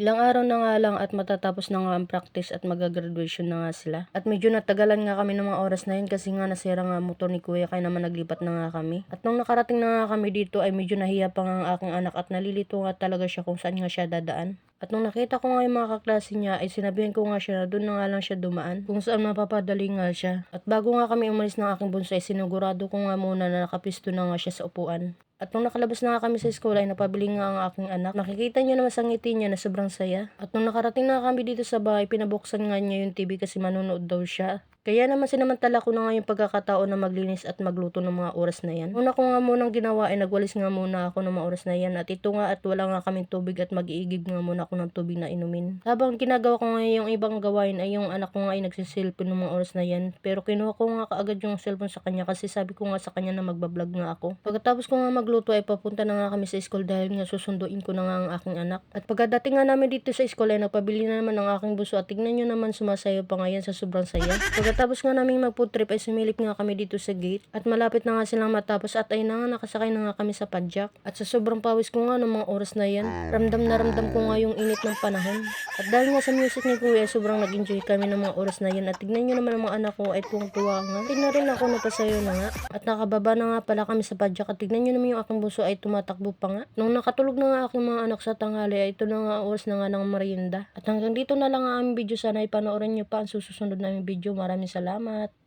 Ilang araw na nga lang at matatapos na nga ang practice at magagraduation na nga sila. At medyo natagalan nga kami ng mga oras na yun kasi nga nasira nga ang motor ni kuya kaya naman naglipat na nga kami. At nung nakarating na nga kami dito ay medyo nahiya pa nga ang aking anak at nalilito nga talaga siya kung saan nga siya dadaan. At nung nakita ko nga yung mga kaklase niya ay sinabihan ko nga siya na doon na nga lang siya dumaan kung saan mapapadali nga siya. At bago nga kami umalis ng aking bunso ay sinigurado ko nga muna na nakapisto na nga siya sa upuan. At nung nakalabas na nga kami sa school ay napabili nga ang aking anak. Nakikita niyo naman sa ngiti niya na sobrang saya. At nung nakarating na kami dito sa bahay, pinabuksan nga niya yung TV kasi manonood daw siya. Kaya naman sinamantala ko na nga yung pagkakataon na maglinis at magluto ng mga oras na yan. Una ko nga munang ginawa ay nagwalis nga muna ako ng mga oras na yan. At ito nga at wala nga kaming tubig at mag-iigib nga muna ako ng tubig na inumin. Habang ginagawa ko nga yung ibang gawain ay yung anak ko nga ay nagsiselfie ng mga oras na yan. Pero kinuha ko nga kaagad yung cellphone sa kanya kasi sabi ko nga sa kanya na magbablog nga ako. Pagkatapos ko nga magluto ay papunta na nga kami sa school dahil nga susunduin ko na nga ang aking anak. At pagkadating nga namin dito sa school ay nagpabili na naman ng aking bunso at tignan nyo naman sumasayaw pa nga yan sa sobrang saya. Pagkatapos nga namin mag-food trip ay sumilip nga kami dito sa gate at malapit na nga silang matapos at ay na nga nakasakay na nga kami sa padjak. At sa sobrang pawis ko nga ng mga oras na yan, ramdam na ramdam ko nga yung init ng panahon. At dahil nga sa music ni kuya sobrang nag-enjoy kami ng mga oras na yan at tignan nyo naman ang mga anak ko ay tuwang-tuwa nga. Tignan rin ako napasayo na nga at nakababa na nga pala kami sa padjak at tignan nyo naman yung aking bunso ay tumatakbo pa nga. Nung nakatulog na nga aking mga anak sa tanghali ay ito na nga oras na nga ng merienda. At hanggang dito na lang ang aming video, sana ay panoorin nyo pa ang susunod na aming video. Maraming salamat.